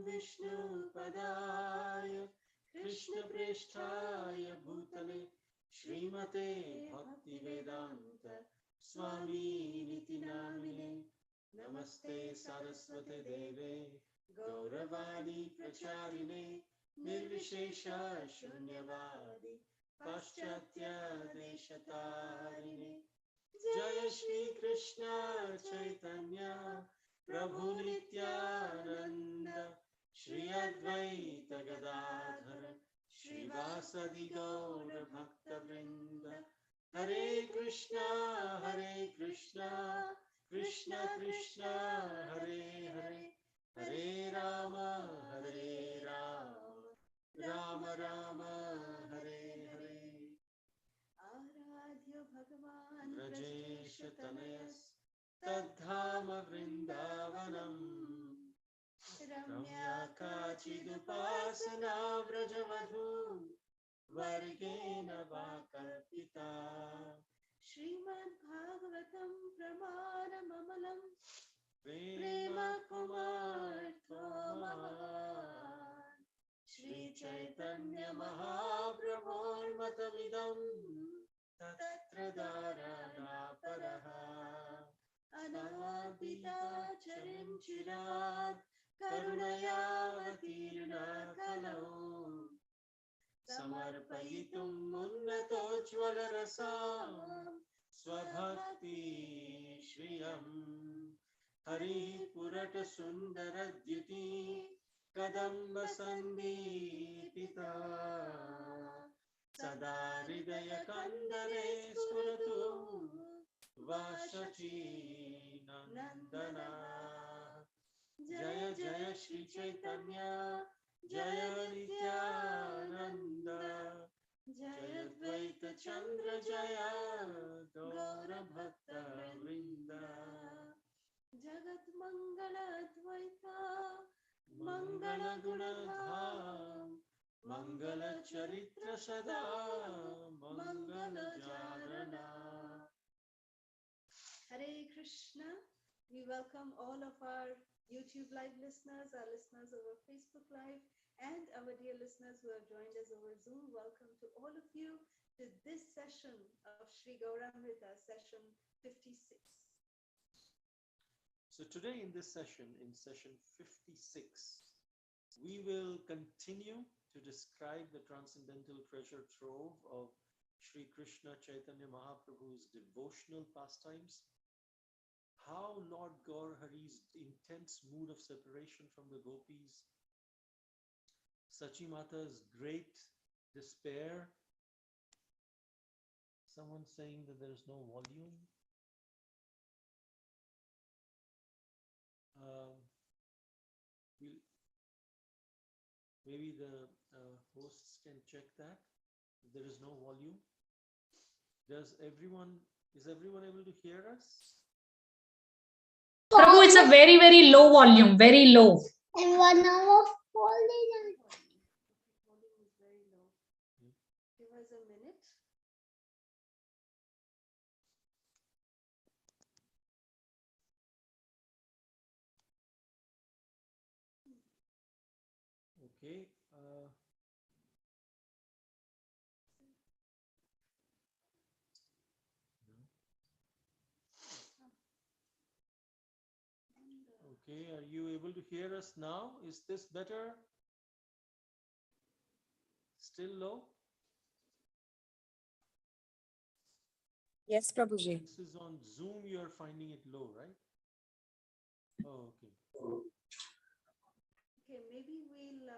विष्णुपदाय कृष्णप्रेष्ठाय भूतले श्रीमते भक्तिवेदान्त स्वामिनिति नामिने नमस्ते सरस्वते देवे गौरवाणी प्रचारिणे निर्विशेष शून्यवादी पाश्चात्य देशतारिणे जय श्री कृष्ण चैतन्य प्रभु नित्यानंद श्री अद्वैत गदाधर श्रीवासदि गौर भक्त वृंद हरे कृष्णा कृष्ण कृष्ण हरे हरे हरे राम राम राम हरे हरे आराध्य भगवान ब्रजेश तनयस तद्धाम वृंदावनम रम्या काचिदुपासना व्रजवधू वर्गेण वा कल्पिता श्रीमद्भागवतं प्रमाणममलं प्रेम कुमार्थो महान् श्री चैतन्य महाप्रभोर्मतमिदं तत्र दाराना परः अनादिता चरिं चिरात् करुणयावतीर्णा कलौ समर्पयितुं उन्नतोज्ज्वलरसां स्वभक्ति श्रियम् हरिपुरट सुन्दरद्युति कदम्ब सन्दीपिता सदा हृदय कन्दरे स्फुरतु वाशची नन्दना जय जय श्री चैतन्य जय नित्यानंद जय द्वैत चंद्र जय गौर भक्त वृंद जगत मंगल द्वैता मंगल गुणधाम मंगल चरित्र सदा मंगल चारणा Hare Krishna. We welcome all of our YouTube live listeners, our listeners over Facebook Live, and our dear listeners who have joined us over Zoom. Welcome to all of you to this session of Sri Gauramrita, session 56. So today in this session, in session 56, we will continue to describe the transcendental treasure trove of Sri Krishna Chaitanya Mahaprabhu's devotional pastimes, how Lord Gaur Hari's intense mood of separation from the gopis, Sachi Mata's great despair. Someone saying that there is no volume. Maybe the hosts can check that. If there is no volume. Is everyone able to hear us? Prabhu, it's a very, very low volume, very low. And 1 hour holding Volume is very low. Give us a minute. Okay. Okay, are you able to hear us now? Is this better? Still low? Yes, Prabhuji. This is on Zoom, you're finding it low, right? Oh, okay. Okay, maybe we'll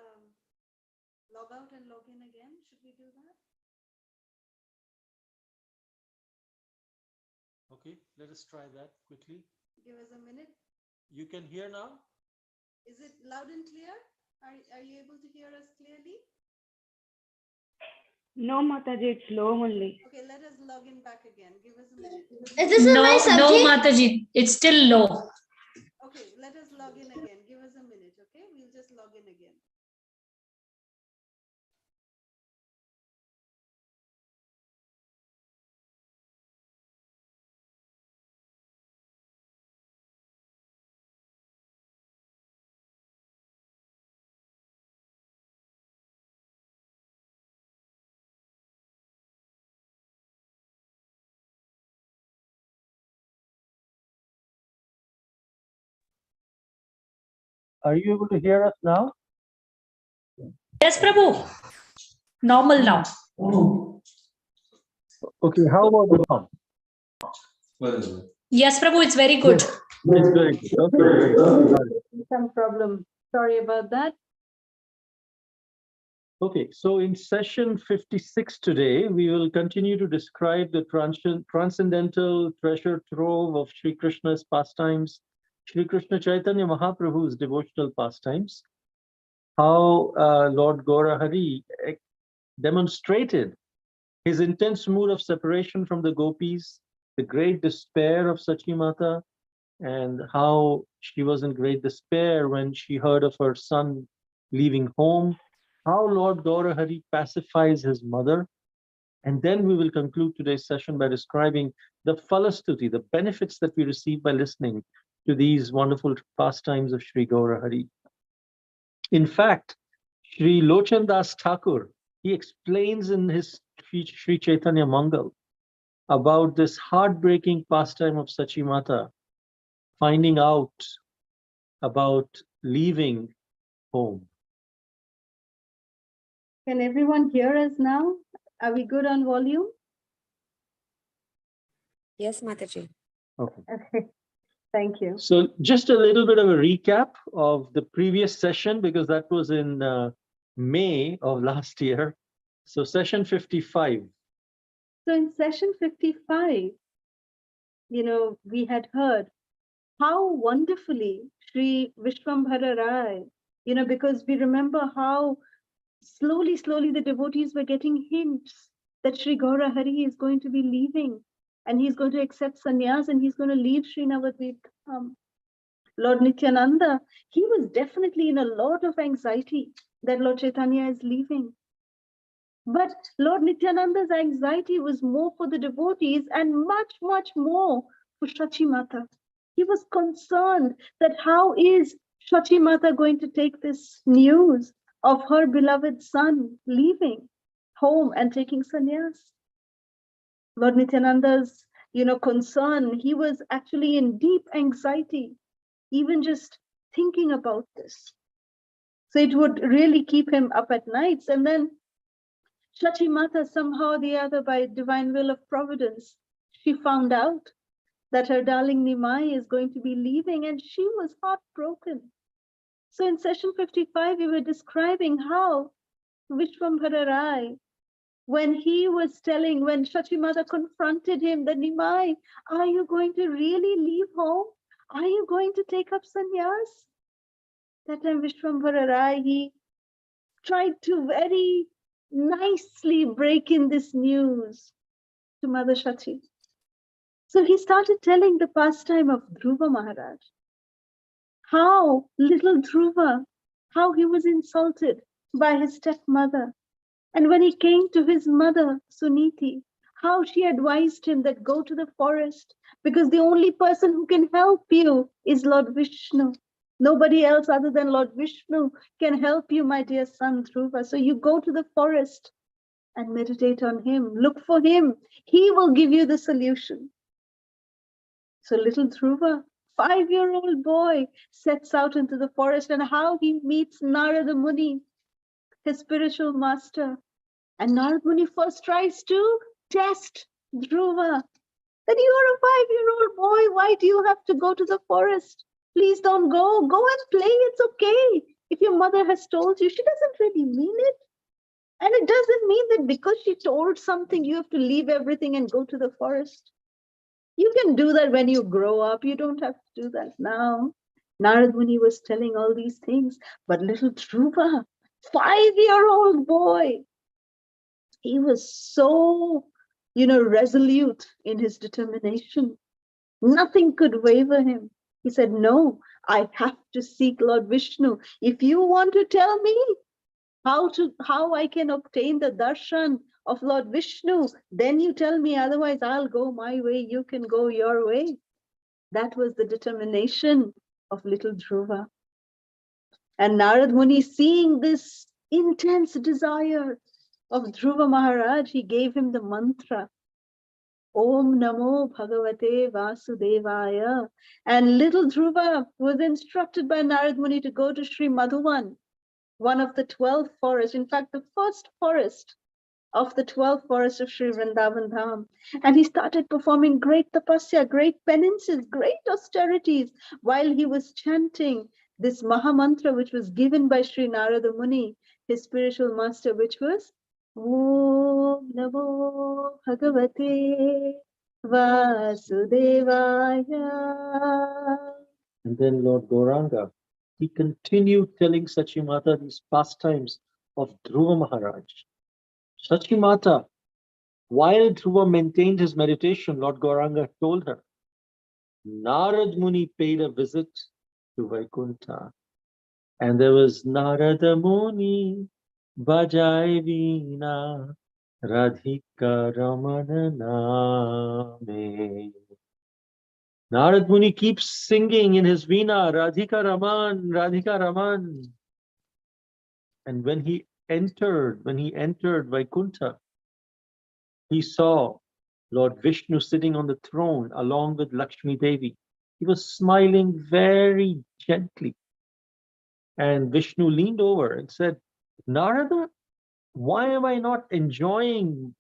log out and log in again. Should we do that? Okay, let us try that quickly. Give us a minute. You can hear now? Is it loud and clear? Are you able to hear us clearly? No, Mataji, it's low only. Okay, let us log in back again. Give us a minute. Is this No, my subject? no, Mataji, it's still low. Okay, let us log in again. Give us a minute, okay? We'll just log in again. Are you able to hear us now? Yes, Prabhu. Normal now. Okay, how about now? Yes, Prabhu, it's very good. It's very good. Okay, great. Got it. Some problem. Sorry about that. Okay, so in session 56 today, we will continue to describe the transcendental treasure trove of Sri Krishna's pastimes, Sri Krishna Chaitanya Mahaprabhu's devotional pastimes, how Lord Gaura Hari demonstrated his intense mood of separation from the gopis, the great despair of Sachi Mata, and how she was in great despair when she heard of her son leaving home, how Lord Gaura Hari pacifies his mother. And then we will conclude today's session by describing the falastuti, the benefits that we receive by listening to these wonderful pastimes of Sri Gaura Hari. In fact, Sri Lochan Das Thakur, he explains in his Sri Chaitanya Mangal about this heartbreaking pastime of Sachi Mata, finding out about leaving home. Can everyone hear us now? Are we good on volume? Yes, Mataji. Okay. Okay. Thank you. So just a little bit of a recap of the previous session, because that was in May of last year. So session 55. So in session 55, we had heard how wonderfully Sri Vishwambhara Rai, because we remember how slowly the devotees were getting hints that Sri Gaura Hari is going to be leaving and he's going to accept sannyas and he's going to leave Srinavadvip. Lord Nityananda, he was definitely in a lot of anxiety that Lord Chaitanya is leaving. But Lord Nityananda's anxiety was more for the devotees and much more for Sachi Mata. He was concerned that how is Sachi Mata going to take this news of her beloved son leaving home and taking sannyas. Lord Nityananda's, concern, he was actually in deep anxiety, even just thinking about this. So it would really keep him up at nights. And then Sachi Mata, somehow or the other, by divine will of providence, she found out that her darling Nimai is going to be leaving, and she was heartbroken. So in session 55, we were describing how Vishwambhara Rai, when Sachi Mata confronted him, that Nimai, are you going to really leave home? Are you going to take up sannyas? That time Vishwambhara Rai, he tried to very nicely break in this news to Mother Sachi. So he started telling the pastime of Dhruva Maharaj. How little Dhruva, how he was insulted by his stepmother. And when he came to his mother, Suniti, how she advised him that go to the forest because the only person who can help you is Lord Vishnu. Nobody else other than Lord Vishnu can help you, my dear son Dhruva. So you go to the forest and meditate on him. Look for him. He will give you the solution. So little Dhruva, 5-year-old boy, sets out into the forest, and how he meets Narada Muni, his spiritual master. And Narada Muni first tries to test Dhruva. That you are a 5-year-old boy. Why do you have to go to the forest? Please don't go. Go and play. It's okay. If your mother has told you, she doesn't really mean it. And it doesn't mean that because she told something, you have to leave everything and go to the forest. You can do that when you grow up. You don't have to do that now. Narada Muni was telling all these things, but little Dhruva, 5-year-old boy, he was so, resolute in his determination. Nothing could waver him. He said, no, I have to seek Lord Vishnu. If you want to tell me how I can obtain the darshan of Lord Vishnu, then you tell me, otherwise I'll go my way, you can go your way. That was the determination of little Dhruva. And Narad Muni, seeing this intense desire of Dhruva Maharaj, he gave him the mantra, Om Namo Bhagavate Vasudevaya. And little Dhruva was instructed by Narad Muni to go to Sri Madhuvan, one of the 12 forests, in fact, the first forest of the 12 forests of Sri Vrindavan Dham. And he started performing great tapasya, great penances, great austerities while he was chanting this Mahamantra, which was given by Sri Narada Muni, his spiritual master, which was Om Namo Bhagavate Vasudevaya. And then Lord Gauranga, he continued telling Sachimata these pastimes of Dhruva Maharaj. Sachimata, while Dhruva maintained his meditation, Lord Gauranga told her, Narad Muni paid a visit to Vaikuntha. And there was Narada Muni, Bajai Veena, Radhika Ramana Name. Narad Muni keeps singing in his Veena, Radhika Raman, Radhika Raman. And when he entered Vaikuntha, he saw Lord Vishnu sitting on the throne along with Lakshmi Devi. He was smiling very gently. And Vishnu leaned over and said, Narada, why am I not enjoying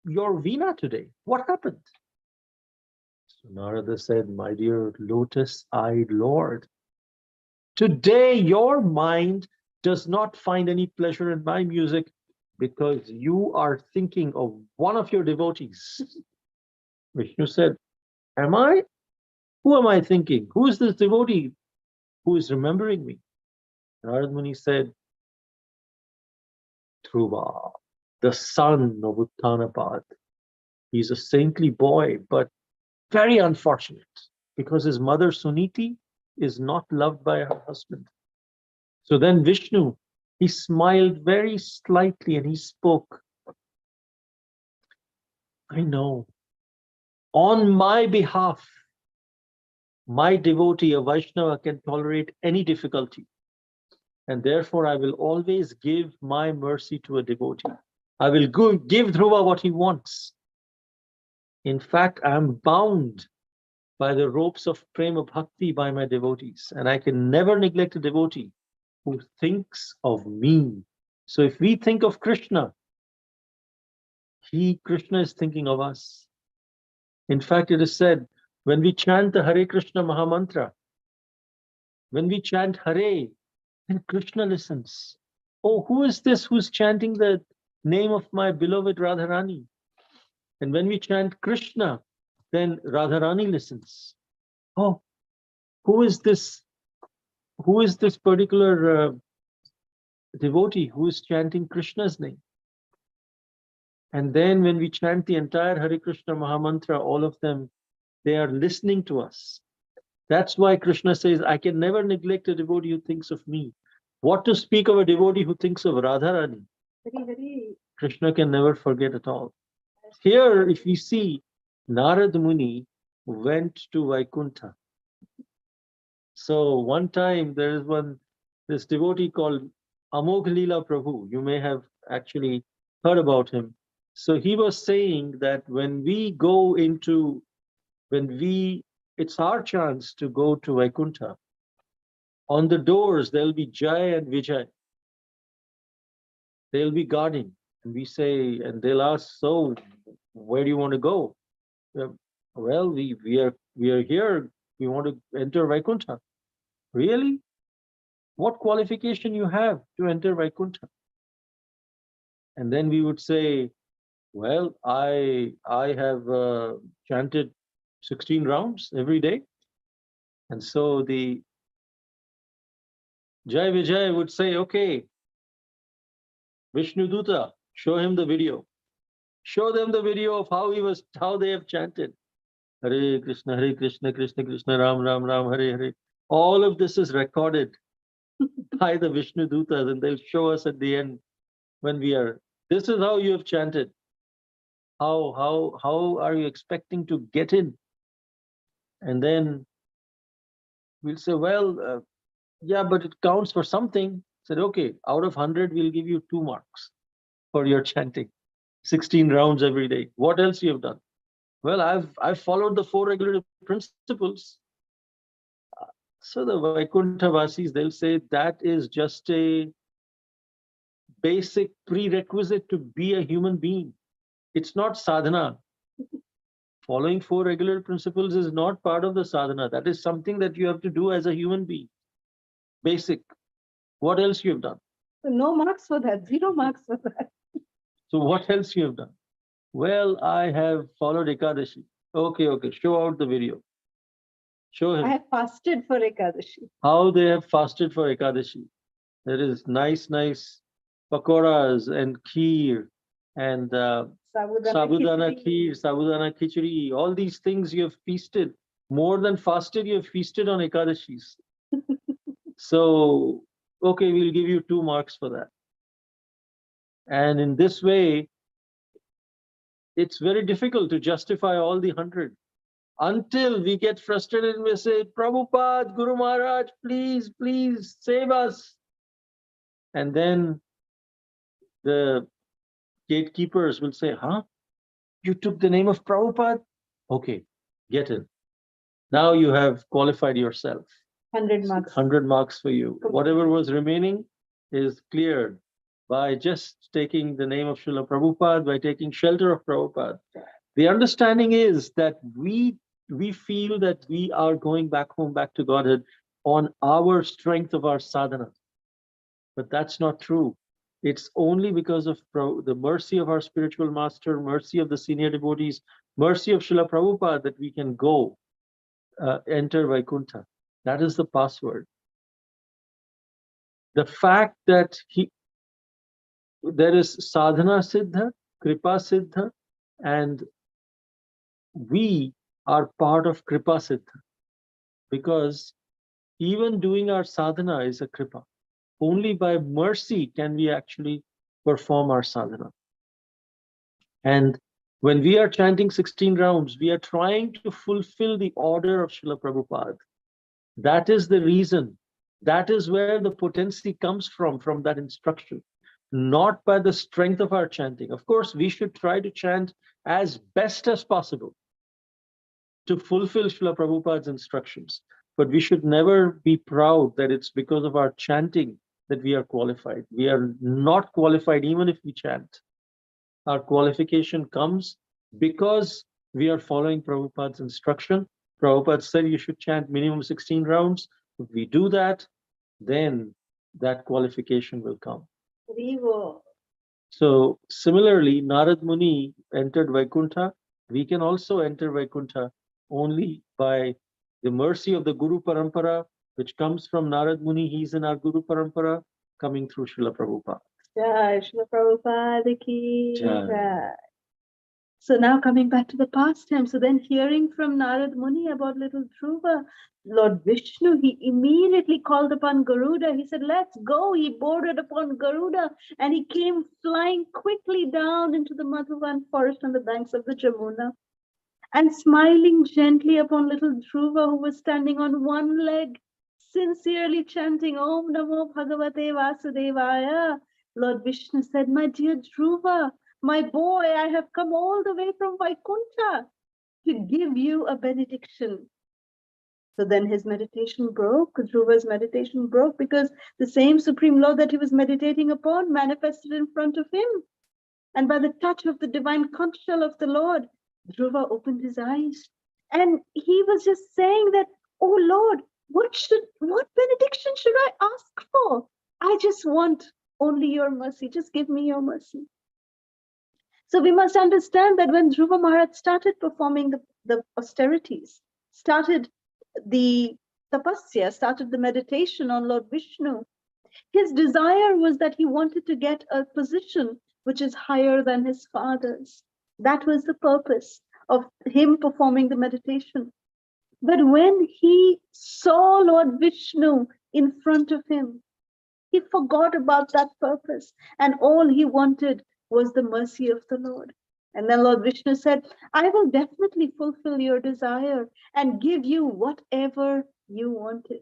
your Veena today? What happened? So Narada said, my dear lotus-eyed Lord, today your mind does not find any pleasure in my music because you are thinking of one of your devotees. Vishnu said, am I? Who am I thinking? Who is this devotee who is remembering me? Narad Muni said, Dhruva, the son of Uttanapad. He's a saintly boy, but very unfortunate because his mother Suniti is not loved by her husband. So then Vishnu, he smiled very slightly and he spoke. I know. On my behalf, my devotee, a Vaishnava, can tolerate any difficulty. And therefore, I will always give my mercy to a devotee. I will give Dhruva what he wants. In fact, I am bound by the ropes of prema bhakti by my devotees, and I can never neglect a devotee who thinks of me. So if we think of Krishna, Krishna is thinking of us. In fact, it is said, when we chant the Hare Krishna Mahamantra, when we chant Hare, then Krishna listens. Oh, who is this who's chanting the name of my beloved Radharani? And when we chant Krishna, then Radharani listens. Oh, who is this particular devotee who is chanting Krishna's name? And then when we chant the entire Hare Krishna Mahamantra, all of them, they are listening to us. That's why Krishna says, I can never neglect a devotee who thinks of me. What to speak of a devotee who thinks of Radharani? Krishna can never forget at all. Here, if we see, Narad Muni went to Vaikuntha. So one time there is this devotee called Amogh Leela Prabhu. You may have actually heard about him. So he was saying that it's our chance to go to Vaikuntha. On the doors, there'll be Jai and Vijay. They'll be guarding. And we say, and they'll ask, so where do you want to go? Well, we are here. We want to enter Vaikuntha. Really? What qualification you have to enter Vaikuntha? And then we would say, well, I have chanted 16 rounds every day. And so the Jai Vijay would say, okay, Vishnu Duta, show him the video. Show them the video of how they have chanted. Hare Krishna, Krishna Krishna, Ram Ram, Hare Hare. All of this is recorded by the Vishnu Dutas, and they'll show us at the end when this is how you have chanted. How are you expecting to get in? And then we'll say, well, yeah, but it counts for something. Said, okay, out of 100, we'll give you 2 marks for your chanting. 16 rounds every day. What else you have done? Well, I've followed the four regulative principles. So the Vaikuntha Vasis, they'll say that is just a basic prerequisite to be a human being. It's not sadhana. Following four regular principles is not part of the sadhana. That is something that you have to do as a human being. Basic. What else you have done? So no marks for that, 0 marks for that. So what else you have done? Well, I have followed Ekadashi. Okay, show out the video. Show I him have fasted for Ekadashi. how they have fasted for Ekadashi. There is nice pakoras and kheer and sabudana kheer, sabudana khichdi. All these things you have feasted. More than fasted, you have feasted on Ekadashis. So, okay, we'll give you 2 marks for that. And in this way, it's very difficult to justify all the 100 until we get frustrated and we say, Prabhupada, Guru Maharaj, please, please save us. And then the gatekeepers will say, huh? You took the name of Prabhupada? Okay, get in. Now you have qualified yourself. 100 marks. 100 marks for you. Whatever was remaining is cleared by just taking the name of Srila Prabhupada, by taking shelter of Prabhupada. The understanding is that we feel that we are going back home, back to Godhead on our strength of our sadhana. But that's not true. It's only because of the mercy of our spiritual master, mercy of the senior devotees, mercy of Srila Prabhupada that we can go enter Vaikuntha. That is the password. The fact that there is sadhana siddha, kripa siddha, and we are part of kripa siddha, because even doing our sadhana is a kripa. Only by mercy can we actually perform our sadhana. And when we are chanting 16 rounds, we are trying to fulfill the order of Srila Prabhupada. That is the reason. That is where the potency comes from that instruction, not by the strength of our chanting. Of course, we should try to chant as best as possible to fulfill Srila Prabhupada's instructions. But we should never be proud that it's because of our chanting that we are qualified. We are not qualified even if we chant. Our qualification comes because we are following Prabhupada's instruction. Prabhupada said you should chant minimum 16 rounds. If we do that, then that qualification will come. So similarly, Narad Muni entered Vaikuntha. We can also enter Vaikuntha only by the mercy of the Guru Parampara, which comes from Narad Muni. He's in our Guru Parampara, coming through Srila Prabhupada. Jai Srila Prabhupada ki Jai. jai. So now coming back to the past time, so then hearing from Narad Muni about little Dhruva, Lord Vishnu, he immediately called upon Garuda. He said, let's go. He boarded upon Garuda and he came flying quickly down into the Madhuvan forest on the banks of the Jamuna. And smiling gently upon little Dhruva, who was standing on one leg, sincerely chanting Om Namo Bhagavate Vasudevaya, Lord Vishnu said, my dear Dhruva, my boy, I have come all the way from Vaikuntha to give you a benediction. So then his meditation broke, Dhruva's meditation broke, because the same Supreme Lord that he was meditating upon manifested in front of him. And by the touch of the divine conch shell of the Lord, Dhruva opened his eyes. And he was just saying that, oh Lord, what benediction should I ask for? I just want only your mercy. Just give me your mercy. So we must understand that when Dhruva Maharaj started performing the austerities, started the tapasya, started the meditation on Lord Vishnu, his desire was that he wanted to get a position which is higher than his father's. That was the purpose of him performing the meditation. But when he saw Lord Vishnu in front of him, he forgot about that purpose, and all he wanted was the mercy of the Lord. And then Lord Vishnu said, I will definitely fulfill your desire and give you whatever you wanted.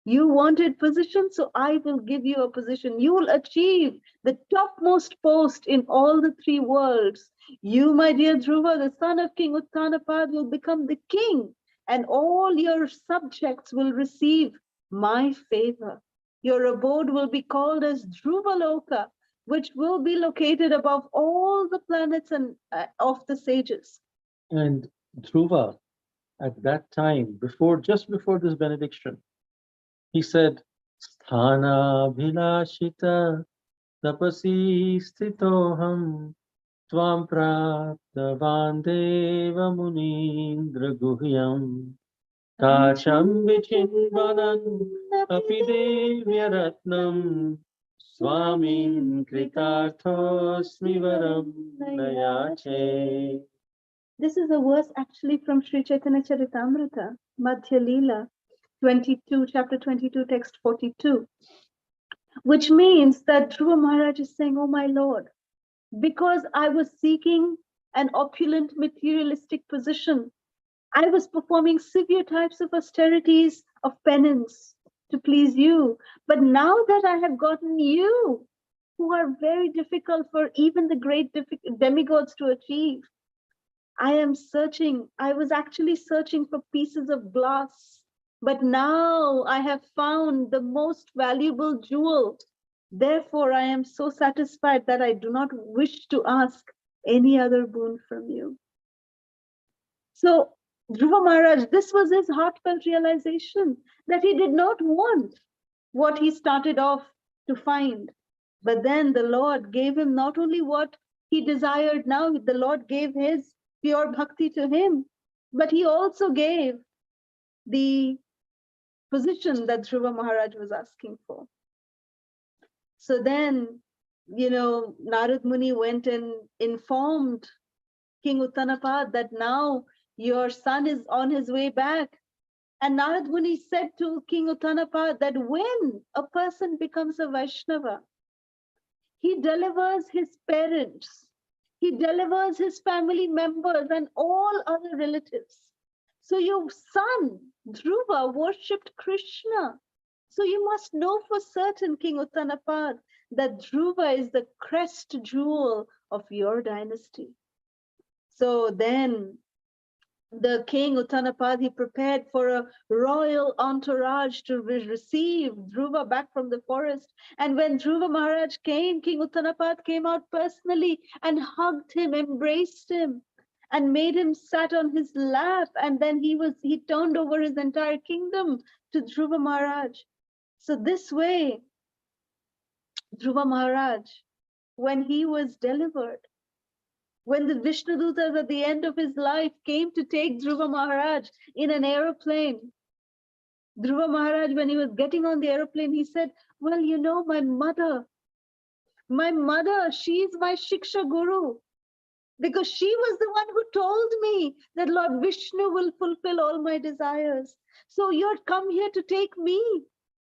You wanted position, so I will give you a position. You will achieve the topmost post in all the three worlds. You, my dear Dhruva, the son of King Uttanapad, will become the king, and all your subjects will receive my favor. Your abode will be called as Dhruvaloka, which will be located above all the planets and of the sages. And Dhruva, at that time, just before this benediction, he said, Sthana bhilashita tapasi sthitoham tvam praptavan deva munindra guhyam kacham vichinvanan api devya ratnam swamin kritarthosmi varam nayache. This is a verse actually from Sri Chaitanya Charitamrita, Madhya Leela, 22, chapter 22, text 42, which means that Dhruva Maharaj is saying, oh my Lord, because I was seeking an opulent materialistic position, I was performing severe types of austerities of penance to please you. But now that I have gotten you, who are very difficult for even the great demigods to achieve, I was actually searching for pieces of glass, but now I have found the most valuable jewel. Therefore, I am so satisfied that I do not wish to ask any other boon from you. So, Dhruva Maharaj, this was his heartfelt realization that he did not want what he started off to find. But then the Lord gave him not only what he desired now, the Lord gave his pure bhakti to him, but he also gave the position that Dhruva Maharaj was asking for. So then, Narad Muni went and informed King Uttanapad that now your son is on his way back. And Narad Muni said to King Uttanapad that when a person becomes a Vaishnava, he delivers his parents, he delivers his family members and all other relatives. So your son, Dhruva, worshipped Krishna. So you must know for certain, King Uttanapad, that Dhruva is the crest jewel of your dynasty. So then the king Uttanapad, he prepared for a royal entourage to receive Dhruva back from the forest. And when Dhruva Maharaj came, King Uttanapad came out personally and hugged him, embraced him, and made him sat on his lap. And then he turned over his entire kingdom to Dhruva Maharaj. So this way, Dhruva Maharaj, when he was delivered, when the Vishnudutas at the end of his life came to take Dhruva Maharaj in an aeroplane, Dhruva Maharaj, when he was getting on the aeroplane, he said, well, my mother, she is my Shiksha Guru, because she was the one who told me that Lord Vishnu will fulfill all my desires. So you're come here to take me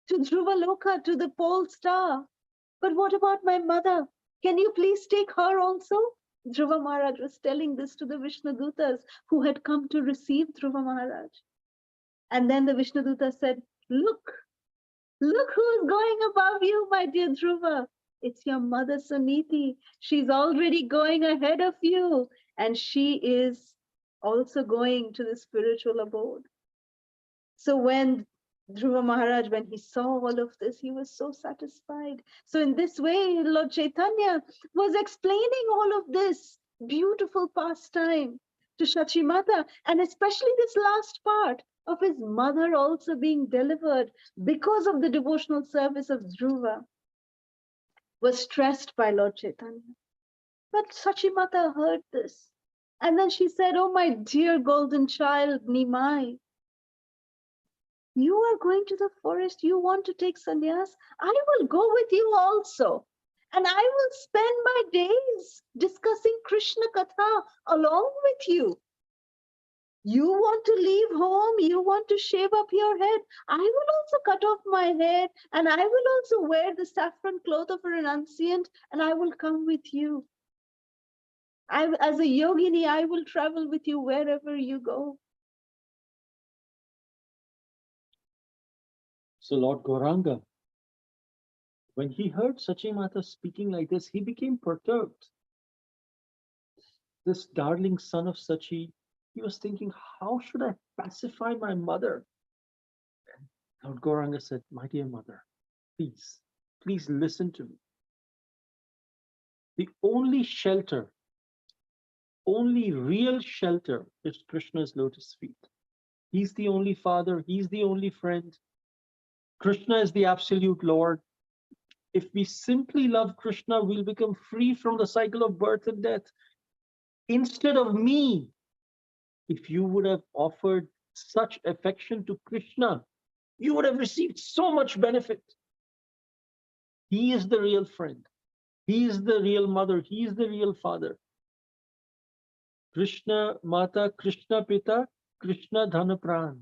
to Dhruva Loka, to the pole star. But what about my mother? Can you please take her also? Dhruva Maharaj was telling this to the Vishnudutas who had come to receive Dhruva Maharaj. And then the Vishnuduta said, look who's going above you, my dear Dhruva. It's your mother Suniti. She's already going ahead of you. And she is also going to the spiritual abode. So when Dhruva Maharaj, when he saw all of this, he was so satisfied. So in this way, Lord Chaitanya was explaining all of this beautiful pastime to Shachimata, and especially this last part of his mother also being delivered because of the devotional service of Dhruva was stressed by Lord Chaitanya. But Shachimata heard this. And then she said, oh, my dear golden child, Nimai, you are going to the forest, you want to take sannyas, I will go with you also. And I will spend my days discussing Krishna Katha along with you. You want to leave home, you want to shave up your head, I will also cut off my hair, and I will also wear the saffron cloth of a renunciant, and I will come with you. As a yogini, I will travel with you wherever you go. So Lord Gauranga, when he heard Sachi Mata speaking like this, he became perturbed. This darling son of Sachi, he was thinking, how should I pacify my mother? Lord Gauranga said, my dear mother, please, please listen to me. The only shelter, only real shelter is Krishna's lotus feet. He's the only father, he's the only friend. Krishna is the absolute Lord. If we simply love Krishna, we'll become free from the cycle of birth and death. Instead of me, if you would have offered such affection to Krishna, you would have received so much benefit. He is the real friend. He is the real mother. He is the real father. Krishna Mata, Krishna Pita, Krishna Dhana Pran.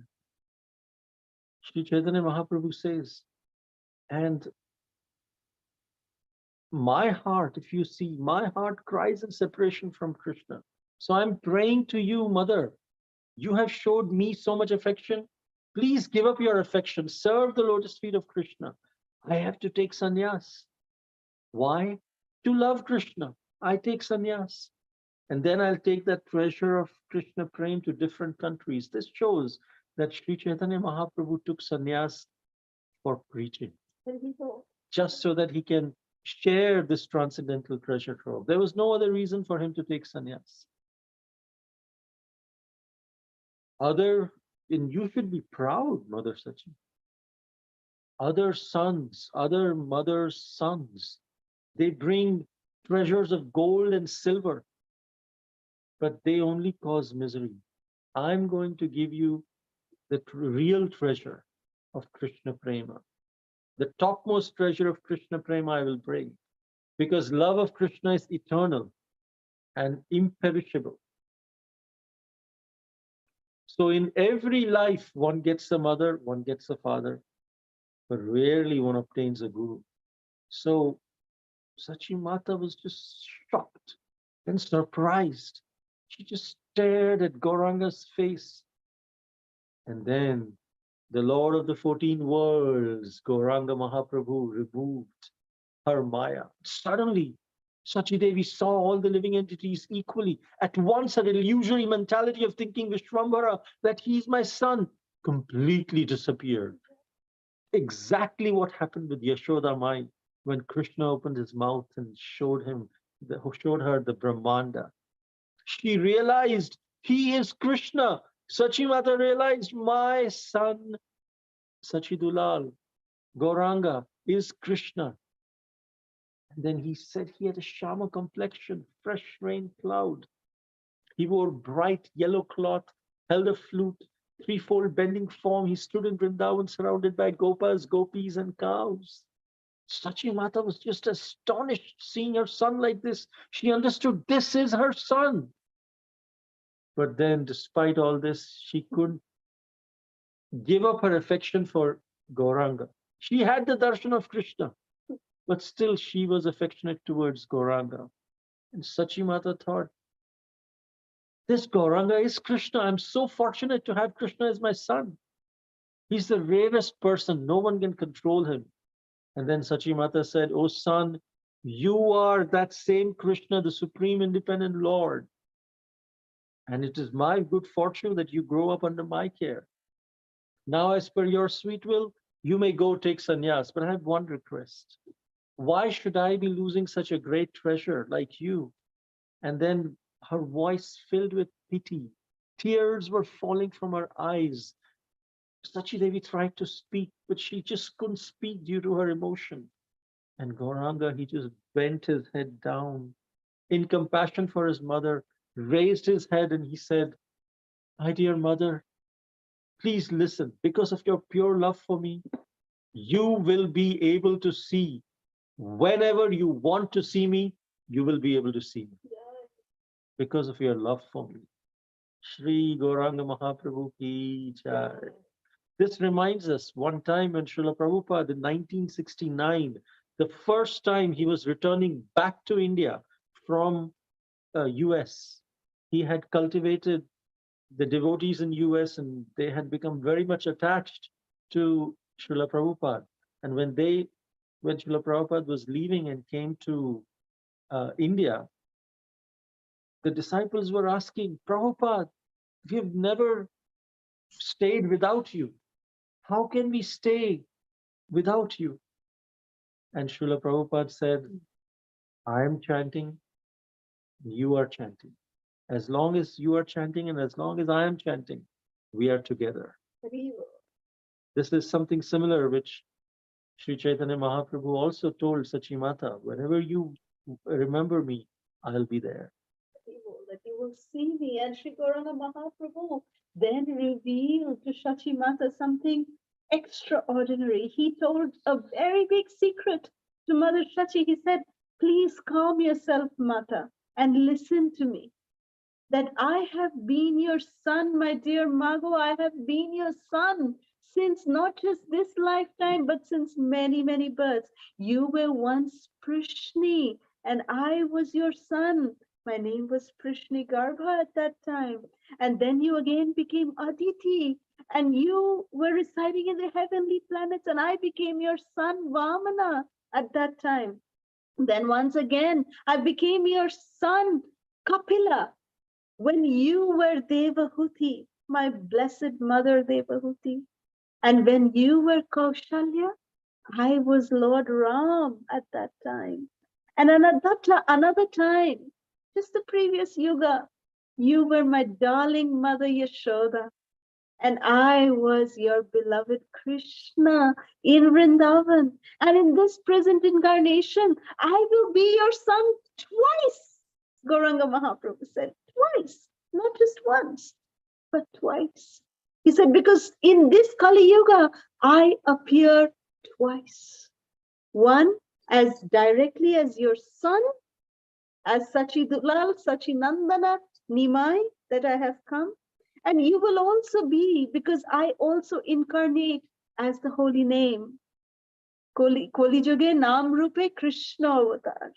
Sri Chaitanya Mahaprabhu says, and my heart, if you see, my heart cries in separation from Krishna. So I'm praying to you, mother. You have showed me so much affection. Please give up your affection. Serve the lotus feet of Krishna. I have to take sannyas. Why? To love Krishna. I take sannyas. And then I'll take that treasure of Krishna prem to different countries. This shows that Sri Chaitanya Mahaprabhu took sannyas for preaching, just so that he can share this transcendental treasure trove. There was no other reason for him to take sannyas. And you should be proud, Mother Sachi. Other sons, other mothers' sons, they bring treasures of gold and silver, but they only cause misery. I'm going to give you the real treasure of Krishna Prema. The topmost treasure of Krishna Prema I will bring, because love of Krishna is eternal and imperishable. So in every life, one gets a mother, one gets a father, but rarely one obtains a guru. So Sachi Mata was just shocked and surprised. She just stared at Gauranga's face. And then the Lord of the 14 worlds, Gauranga Mahaprabhu, removed her Maya. Suddenly, Sachi Devi saw all the living entities equally. At once, her illusory mentality of thinking Vishwambhara, that he's my son, completely disappeared. Exactly what happened with Yashoda Mai when Krishna opened his mouth and showed her the Brahmanda. She realized he is Krishna. Sachi Mata realized my son, Sachidulal, Gauranga, is Krishna. And then he said he had a Shama complexion, fresh rain cloud. He wore bright yellow cloth, held a flute, threefold bending form. He stood in Vrindavan surrounded by gopas, gopis, and cows. Sachi Mata was just astonished seeing her son like this. She understood this is her son. But then, despite all this, she couldn't give up her affection for Gauranga. She had the darshan of Krishna, but still she was affectionate towards Gauranga. And Sachi Mata thought, this Gauranga is Krishna. I'm so fortunate to have Krishna as my son. He's the rarest person. No one can control him. And then Sachi Mata said, oh son, you are that same Krishna, the supreme independent Lord. And it is my good fortune that you grow up under my care. Now, as per your sweet will, you may go take sannyas, but I have one request. Why should I be losing such a great treasure like you? And then her voice filled with pity. Tears were falling from her eyes. Sachi Devi tried to speak, but she just couldn't speak due to her emotion. And Gauranga, he just bent his head down in compassion for his mother, raised his head, and he said, my dear mother, please listen. Because of your pure love for me, you will be able to see. Whenever you want to see me, you will be able to see me. Because of your love for me. Shri Gauranga Mahaprabhu ki jai. This reminds us one time when Srila Prabhupada in 1969, the first time he was returning back to India from US, he had cultivated the devotees in US and they had become very much attached to Srila Prabhupada. And when Srila Prabhupada was leaving and came to India, the disciples were asking, Prabhupada, we have never stayed without you. How can we stay without you? And Srila Prabhupada said, I am chanting, you are chanting. As long as you are chanting and as long as I am chanting, we are together. This is something similar which Sri Chaitanya Mahaprabhu also told Sachi Mata, whenever you remember me, I'll be there. That you will see me. And Sri Gauranga Mahaprabhu then revealed to Sachi Mata something extraordinary. He told a very big secret to Mother Sachi. He said, please calm yourself, Mata, and listen to me. That I have been your son, my dear Mago. I have been your son since not just this lifetime, but since many, many births. You were once Prishni, and I was your son. My name was Prishni Garbha at that time. And then you again became Aditi, and you were residing in the heavenly planets, and I became your son, Vamana, at that time. Then once again, I became your son, Kapila, when you were Devahuti, my blessed mother Devahuti. And when you were Kaushalya, I was Lord Ram at that time. And another time, just the previous yuga, you were my darling mother Yashoda. And I was your beloved Krishna in Vrindavan. And in this present incarnation, I will be your son twice. Gauranga Mahaprabhu said, twice, not just once, but twice. He said, because in this Kali Yuga, I appear twice. One, as directly as your son, as Sachi Dulal, Sachi Nandana, Nimai, that I have come. And you will also be, because I also incarnate as the holy name. Koli Juge Nam Rupe Krishna Avatar.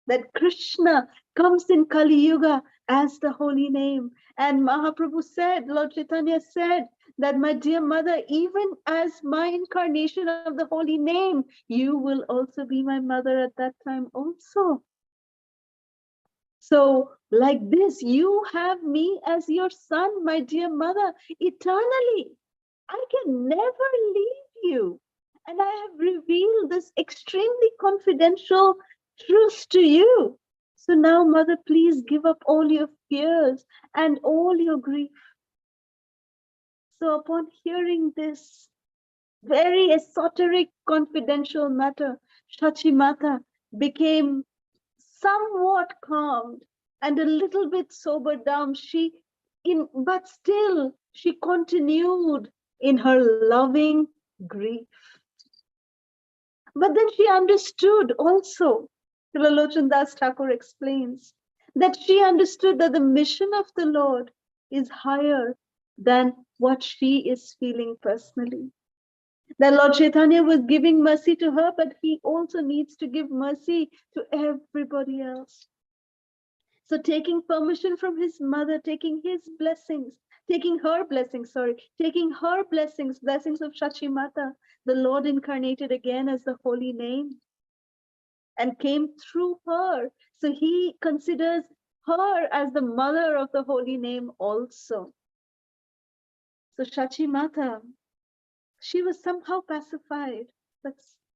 That Krishna comes in Kali Yuga as the holy name. And Mahaprabhu said, Lord Chaitanya said, that my dear mother, even as my incarnation of the holy name, you will also be my mother at that time also. So like this, you have me as your son, my dear mother, eternally. I can never leave you. And I have revealed this extremely confidential truth to you. So now, mother, please give up all your fears and all your grief. So upon hearing this very esoteric, confidential matter, Sachi Mata became somewhat calmed and a little bit sobered down. But still, she continued in her loving grief. But then she understood also, Srila Das Thakur explains, that she understood that the mission of the Lord is higher than what she is feeling personally. That Lord Chaitanya was giving mercy to her, but he also needs to give mercy to everybody else. So taking permission from his mother, taking his blessings, taking her blessings of Sachi Mata, the Lord incarnated again as the holy name and came through her. So he considers her as the mother of the holy name also. So Sachi Mata, she was somehow pacified, but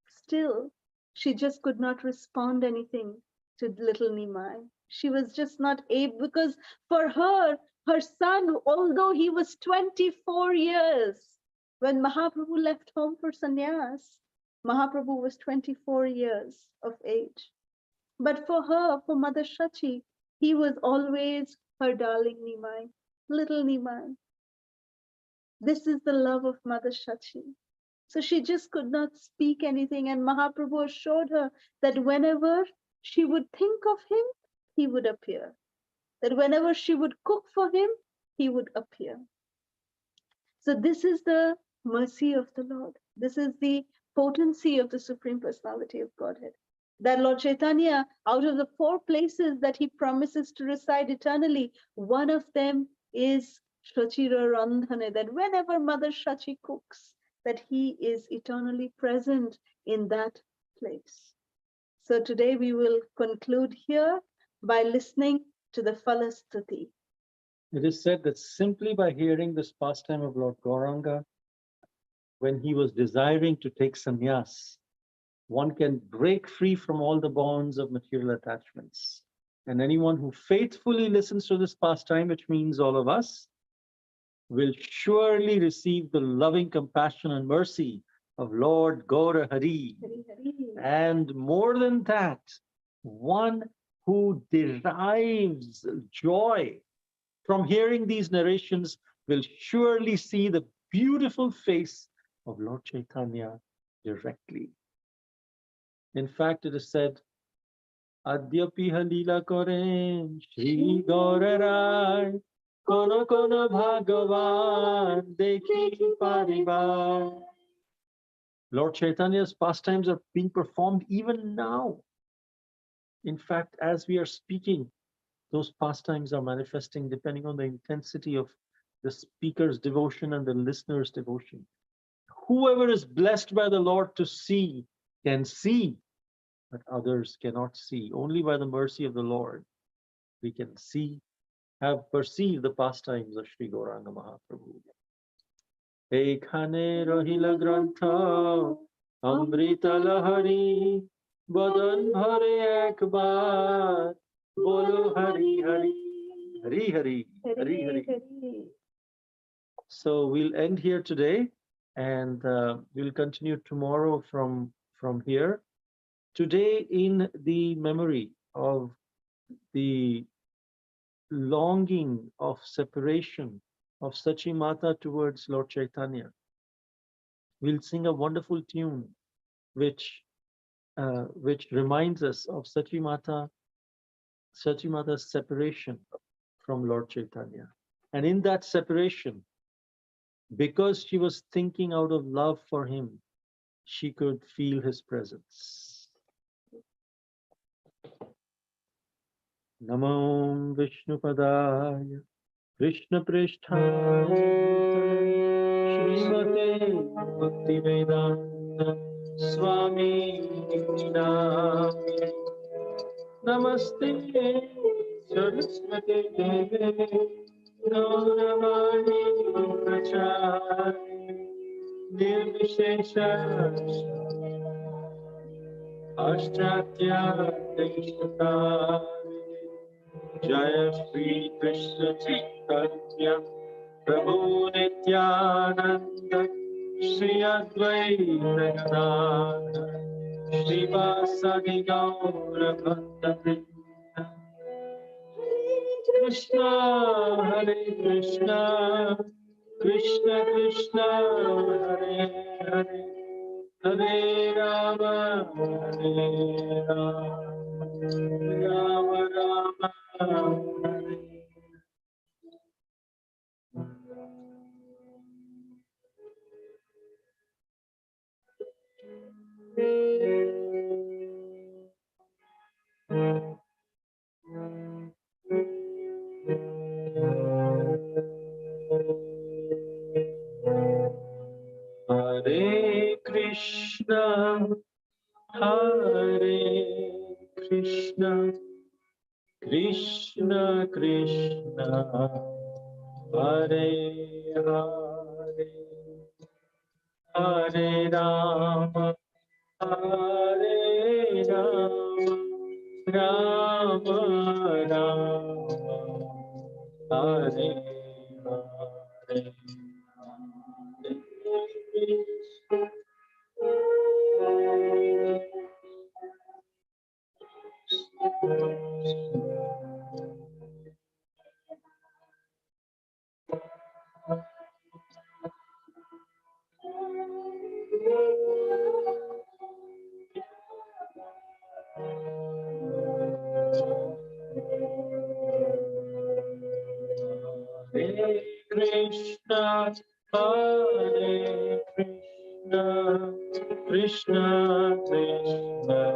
still she just could not respond anything to little Nimai. She was just not able, because for her, her son, although he was 24 years, when Mahaprabhu left home for sannyas, Mahaprabhu was 24 years of age. But for her, for Mother Sachi, he was always her darling Nimai, little Nimai. This is the love of Mother Sachi. So she just could not speak anything, and Mahaprabhu assured her that whenever she would think of him, he would appear. That whenever she would cook for him, he would appear. So this is the mercy of the Lord. This is the potency of the Supreme Personality of Godhead. That Lord Chaitanya, out of the 4 places that he promises to reside eternally, one of them is Shachira Randhane, that whenever Mother Shachi cooks, that he is eternally present in that place. So today we will conclude here by listening to the Falastuti. It is said that simply by hearing this pastime of Lord Gauranga, when he was desiring to take sannyas, one can break free from all the bonds of material attachments. And anyone who faithfully listens to this pastime, which means all of us, will surely receive the loving compassion and mercy of Lord Gaura Hari. And more than that, one who derives joy from hearing these narrations will surely see the beautiful face of Lord Chaitanya directly. In fact, it is said, Adyapi halila koren Shri Gaura Rai Kono kono Bhagavan Dekhi parivar. Lord Chaitanya's pastimes are being performed even now. In fact, as we are speaking, those pastimes are manifesting depending on the intensity of the speaker's devotion and the listener's devotion. Whoever is blessed by the Lord to see can see, but others cannot see. Only by the mercy of the Lord we can see, have perceived the pastimes of Sri Gauranga Mahaprabhu. Ekhane rahila grantha Amrita lahari Badan bhare ekbar Bolo Hari Hari Hari Hari Hari Hari. So we'll end here today, and we'll continue tomorrow from here. Today, in the memory of the longing of separation of Sachi Mata towards Lord Chaitanya, we'll sing a wonderful tune which reminds us of Sachi Mata's separation from Lord Chaitanya. And in that separation, because she was thinking out of love for him, she could feel his presence. Namo Vishnupadaya Krishna Pristhaya Srimate Bhaktivedanta Swami Nami Namaste Saraswati Deve Gauramani Prachari Nirvishesha Ashtratya Deshakari Jaya Sri Krishna Chaitanya Prabhu Nityananda Shri Advaita Gadadhara Shri Vasadi Gaura Bhakta Vrinda Krishna Hare Krishna Krishna Krishna Hare Hare Hare Rama Hare Rama Rama Rama Hare Hare Krishna, Hare Krishna, Krishna Krishna, Hare Hare, Hare Rama, Hare Rama, Rama Rama, Hare Hare. Hare Krishna, Hare Krishna, Krishna Krishna, Hare Hare,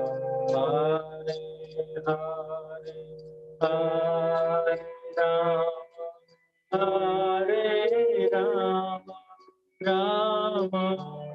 Hare Rama, Hare Rama, Rama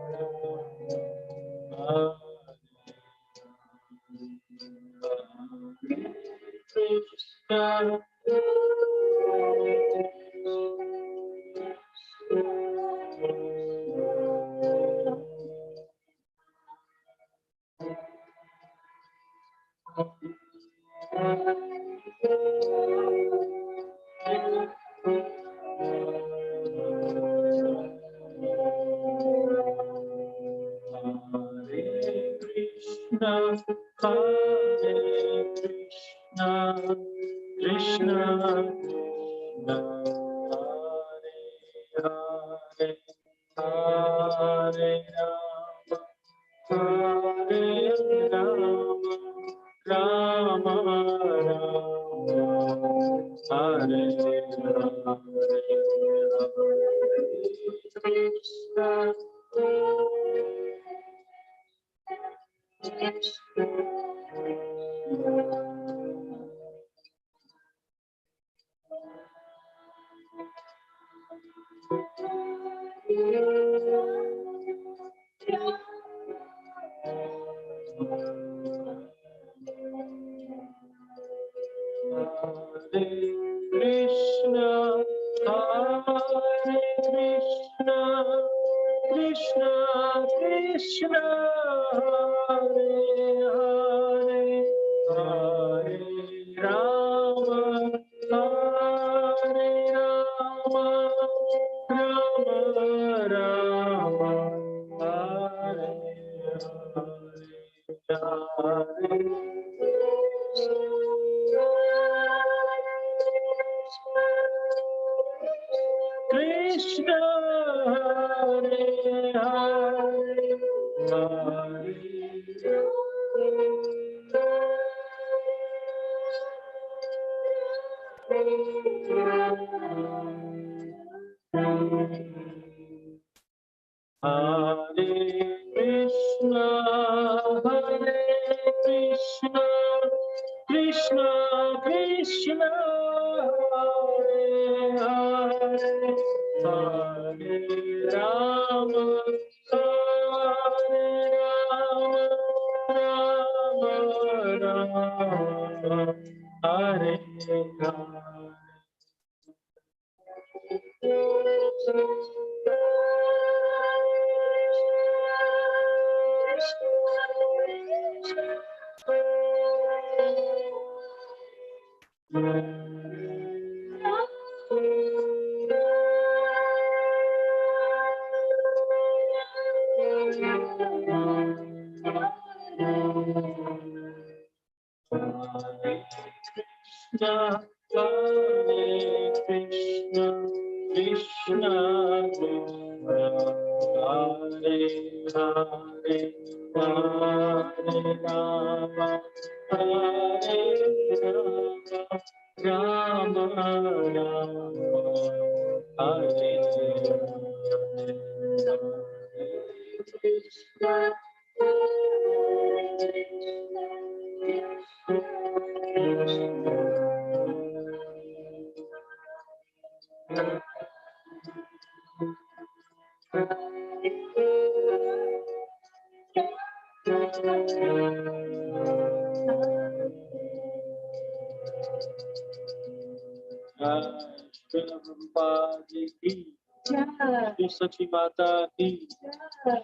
Shri Sachi Mata ki,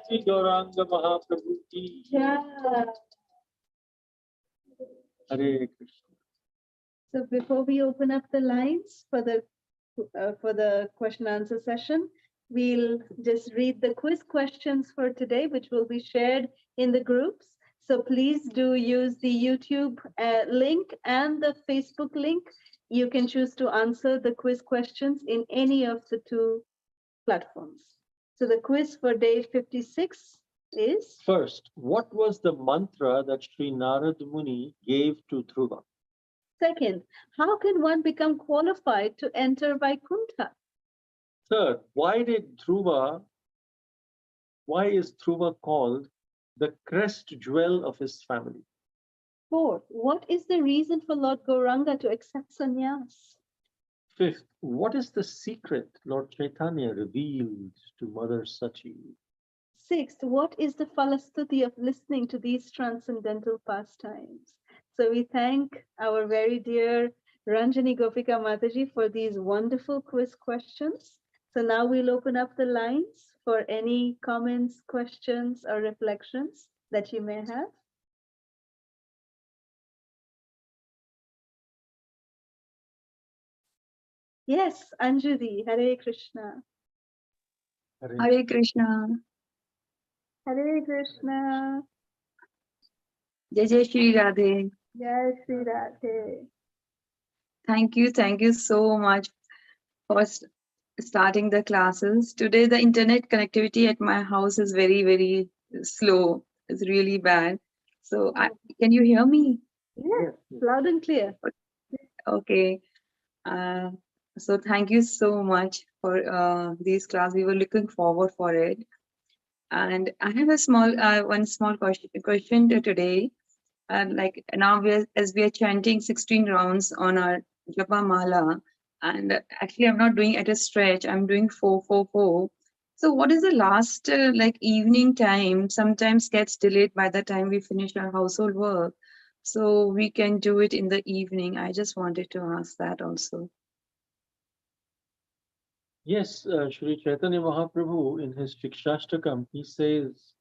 Shri Gauranga Mahaprabhu ki. Hare Krishna. So before we open up the lines for the question answer session, we'll just read the quiz questions for today, which will be shared in the groups. So please do use the YouTube link and the Facebook link. You can choose to answer the quiz questions in any of the two platforms. So the quiz for day 56 is? First, what was the mantra that Sri Narad Muni gave to Dhruva? Second, how can one become qualified to enter Vaikuntha? Third, why is Dhruva called the crest jewel of his family? Fourth, what is the reason for Lord Gauranga to accept sannyas? Fifth, what is the secret Lord Chaitanya revealed to Mother Sachi? Sixth, what is the falastuti of listening to these transcendental pastimes? So we thank our very dear Ranjani Gopika Mataji for these wonderful quiz questions. So now we'll open up the lines for any comments, questions, or reflections that you may have. Yes, Anjali, Hare Krishna. Hare Krishna. Hare Krishna. Jai Jai Shri Radhe. Jai Shri Radhe. Thank you so much for starting the classes. Today the internet connectivity at my house is very slow. It's really bad. So can you hear me? Yes, loud and clear. Okay. So thank you so much for this class. We were looking forward for it. And I have a one small question today. Like now as we are chanting 16 rounds on our japa mala, and actually I'm not doing at a stretch, I'm doing 4-4-4. So what is the last like evening time sometimes gets delayed by the time we finish our household work, so we can do it in the evening? I just wanted to ask that also. Yes, Sri Chaitanya Mahaprabhu in his Shikshashtakam, he says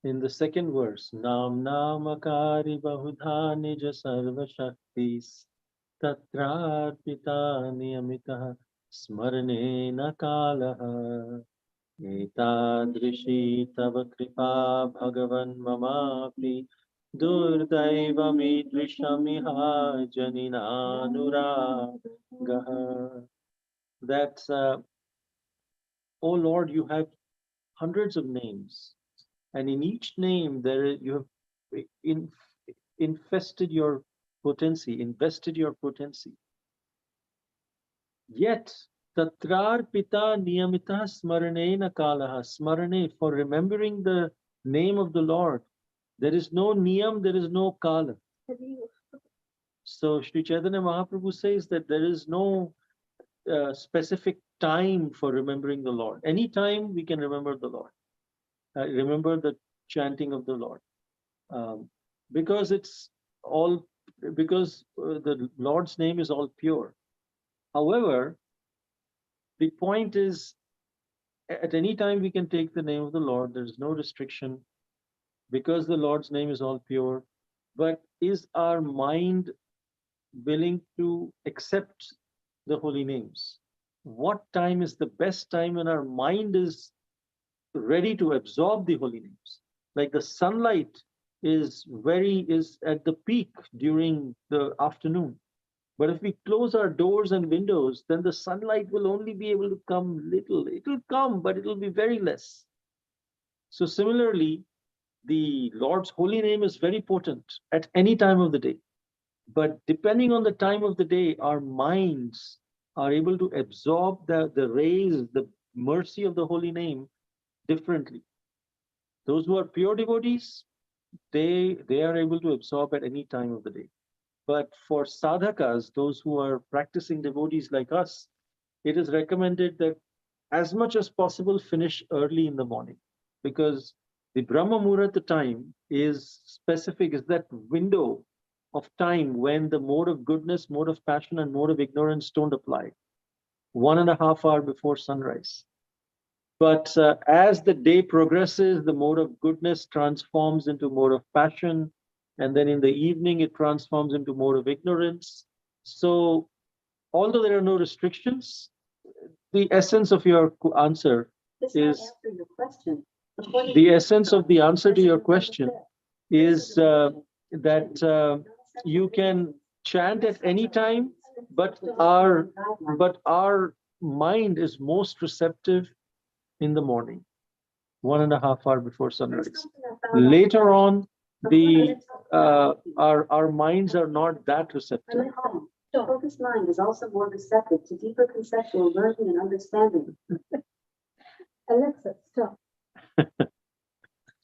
in the second verse, Nam Namakari Bahudha Nija Sarva Shaktis Tatrarpita Niyamitaha Smarane Kalaha Etadrishi Tava Kripa Bhagavan Mamapi Durdaiva Midrishamiha Janina Anuragaha. That's oh Lord, you have hundreds of names, and in each name you have invested your potency. Yet, tatrar pita niyamita smaranena kalaha. Smarane, for remembering the name of the Lord. There is no niyam, there is no kala. So Sri Chaitanya Mahaprabhu says that there is no specific time for remembering the Lord. Any time we can remember the Lord. Remember the chanting of the Lord. Because the Lord's name is all pure. However, the point is, at any time we can take the name of the Lord. There's no restriction because the Lord's name is all pure. But is our mind willing to accept the holy names? What time is the best time when our mind is ready to absorb the holy names? Like the sunlight is at the peak during the afternoon. But if we close our doors and windows, then the sunlight will only be able to come little. It will come, but it will be very less. So similarly, the Lord's holy name is very potent at any time of the day. But depending on the time of the day, our minds are able to absorb the rays, the mercy of the holy name differently. Those who are pure devotees, they are able to absorb at any time of the day. But for sadhakas, those who are practicing devotees like us, it is recommended that as much as possible finish early in the morning, because the Brahma Muhurta time is specific, is that window of time when the mode of goodness, mode of passion, and mode of ignorance don't apply. 1.5 hours before sunrise. But as the day progresses, the mode of goodness transforms into mode of passion, and then in the evening it transforms into mode of ignorance. So although there are no restrictions, the essence of your answer is the essence of the answer to your question is that you can chant at any time, but our mind is most receptive in the morning, 1.5 hours before sunrise. Later on, our minds are not that receptive. The focused mind is also more receptive to deeper conceptual learning and understanding. Alexa, stop.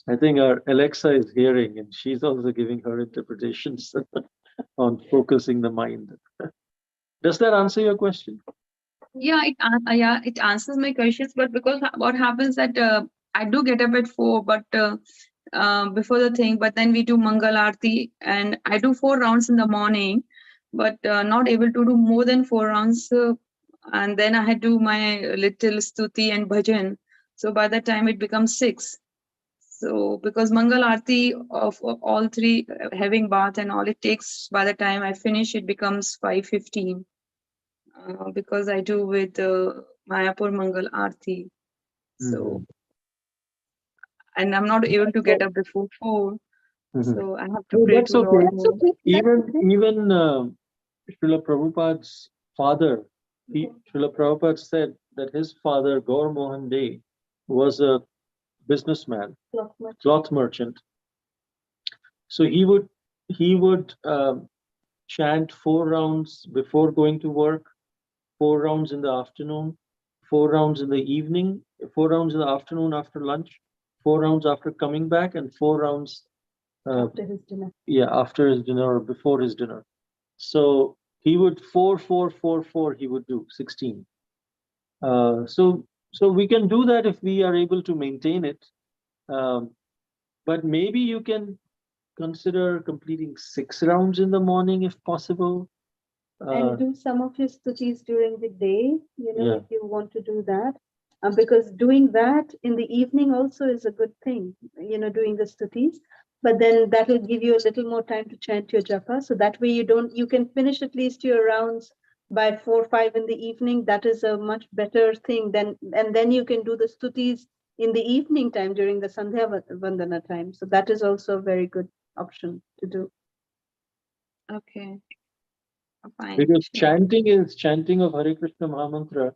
I think our Alexa is hearing, and she's also giving her interpretations on focusing the mind. Does that answer your question? Yeah, it answers my questions. But because what happens that I do get up at 4, but before the thing, but then we do Mangal Aarti, and I do 4 rounds in the morning, but not able to do more than 4 rounds. And then I had to do my little stuti and bhajan. So by that time it becomes 6. So because Mangal Aarti of all 3 having bath and all, it takes, by the time I finish, it becomes 5:15. Because I do with Mayapur Mangal Aarti. So, and I'm not able to get up before 4. So I have to No, pray that's to Lord. okay. That's okay. Even Srila Prabhupada's father, Srila Prabhupada said that his father, Gaur Mohan Dey, was a businessman, cloth merchant. So he would chant 4 rounds before going to work, 4 rounds in the afternoon, 4 rounds in the evening, 4 rounds in the afternoon after lunch, 4 rounds after coming back, and 4 rounds After his dinner. after his dinner or before his dinner. So he would 4, 4, 4, 4. He would do 16. So we can do that if we are able to maintain it. But maybe you can consider completing 6 rounds in the morning if possible. And do some of your stutis during the day, Yeah. if you want to do that. Because doing that in the evening also is a good thing, doing the stutis. But then that will give you a little more time to chant your japa. So that way you can finish at least your rounds by 4, 5 in the evening. That is a much better thing and then you can do the stutis in the evening time during the Sandhya Vandana time. So that is also a very good option to do. Okay. Fine. Because Sure. chanting of Hare Krishna Mahamantra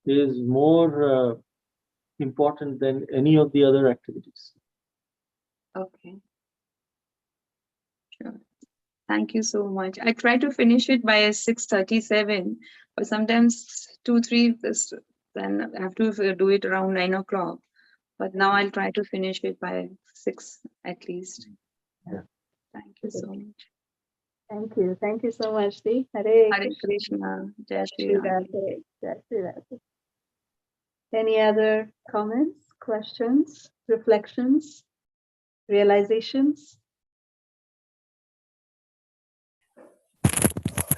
is more important than any of the other activities. Okay. Sure. Thank you so much. I try to finish it by 6:37, but sometimes 2, 3, then I have to do it around 9 o'clock. But now I'll try to finish it by 6 at least. Yeah. Thank you so much. Thank you. Thank you so much, Dee. Hare Hare Krishna. Krishna. Jai Shri Shri Ram. Radhe. Jai Shri Radhe. Any other comments, questions, reflections, realizations?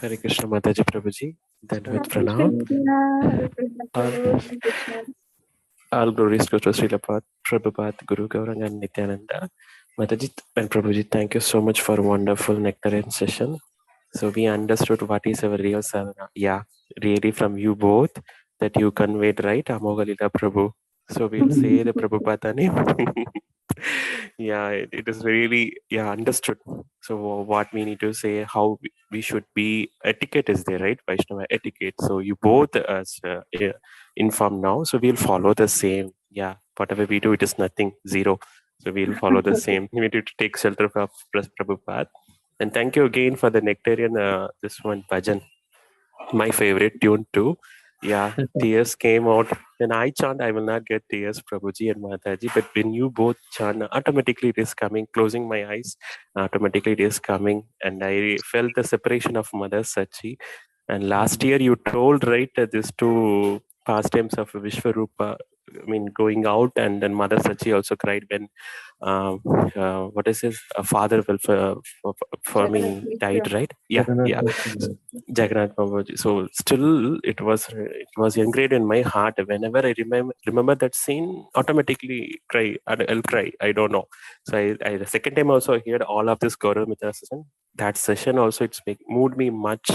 Hare Krishna Mataji Prabhuji. Dandavad Hare Pranam. Krishna, Hare Krishna, Prabhu, Hare Krishna. All glories go to Srila Prabhupada, Guru Gauranga and Nityananda. Mataji and Prabhuji, thank you so much for a wonderful nectarian session. So we understood what is our real sadhana. Yeah, really from you both that you conveyed, right? Amogalila Prabhu. So we'll say the Prabhupada name. Yeah, it is really understood. So what we need to say, how we should be, etiquette is there, right? Vaishnava etiquette. So you both as informed now, so we'll follow the same. Yeah, whatever we do, it is nothing, zero. So we'll follow the same. We need to take shelter of Prabhupada. And thank you again for the nectarian, this one bhajan, my favorite tune too. Yeah, tears came out. When I chant, I will not get tears, Prabhuji and Mataji. But when you both chant, automatically it is coming. Closing my eyes, automatically it is coming. And I felt the separation of Mother Sachi. And last year you told, right, these 2 pastimes of Vishwarupa, I mean, going out, and then Mother Sachi also cried when, what is his father will for me died, right? Yeah. Jagannath Babaji. So still it was engraved in my heart. Whenever I remember that scene, automatically cry. I'll cry. I don't know. So I the second time also I heard all of this Gauramrita session. That session also moved me much.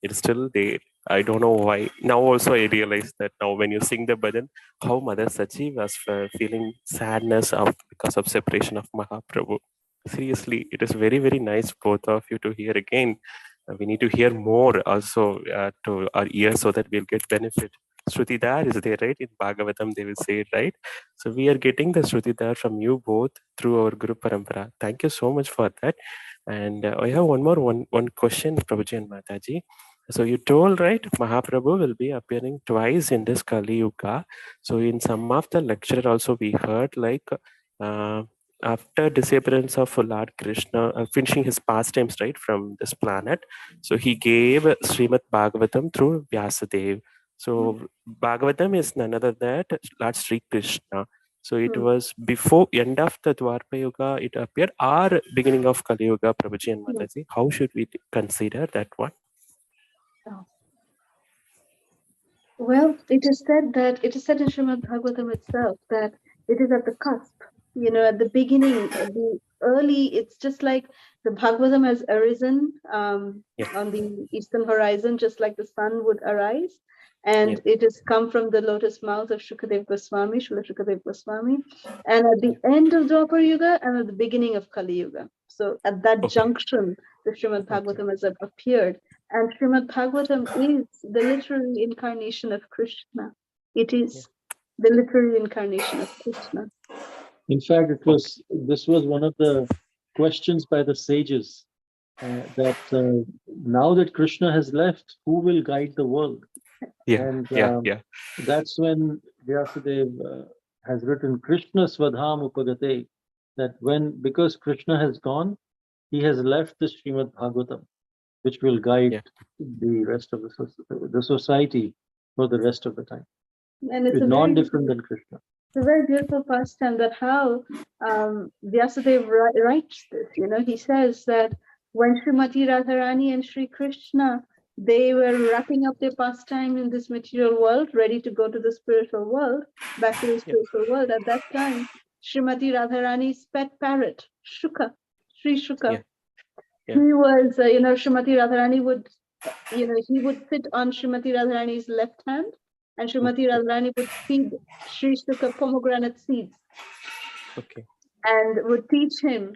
It's still there. I don't know why. Now also I realize that now when you sing the bhajan, how Mother Sachi was feeling sadness because of separation of Mahaprabhu. Seriously, it is very, very nice both of you to hear again. We need to hear more also to our ears so that we'll get benefit. Shrutidar is there, right? In Bhagavatam, they will say it, right? So we are getting the Shrutidar from you both through our Guru Parampara. Thank you so much for that. And I have one question, Prabhuji and Mataji. So you told, right, Mahaprabhu will be appearing twice in this Kali Yuga. So in some of the lecture also we heard like after disappearance of Lord Krishna, finishing his pastimes, right, from this planet, so he gave Srimad Bhagavatam through Vyasadev. So Bhagavatam is none other than Lord Sri Krishna. So it was before end of the Dwarpa Yuga it appeared, or beginning of Kali Yuga, Prabhuji and Mataji. How should we consider that one? Well, it is said in Srimad Bhagavatam itself that it is at the cusp, at the beginning, at the early, it's just like the Bhagavatam has arisen on the eastern horizon, just like the sun would arise. And it has come from the lotus mouth of Shukadev Goswami, Srila Shukadev Goswami, and at the end of Dwapar Yuga and at the beginning of Kali Yuga. So at that junction, the Srimad Bhagavatam has appeared. And Srimad Bhagavatam is the literary incarnation of Krishna. It is the literary incarnation of Krishna. In fact, this was one of the questions by the sages that now that Krishna has left, who will guide the world? That's when Vyasadeva has written Krishna Svadham Upagate, that because Krishna has gone, he has left the Srimad Bhagavatam, which will guide the rest of the society for the rest of the time. And it's non-different than Krishna. It's a very beautiful pastime that how Vyasadeva writes this. He says that when Srimati Radharani and Sri Krishna, they were wrapping up their pastime in this material world, ready to go to the spiritual world, back to the spiritual world. At that time, Srimati Radharani's pet parrot, Shuka, Sri Shuka, he was, Srimati Radharani would, he would sit on Srimati Radharani's left hand, and Srimati Radharani would feed Sri Shuka pomegranate seeds. And would teach him,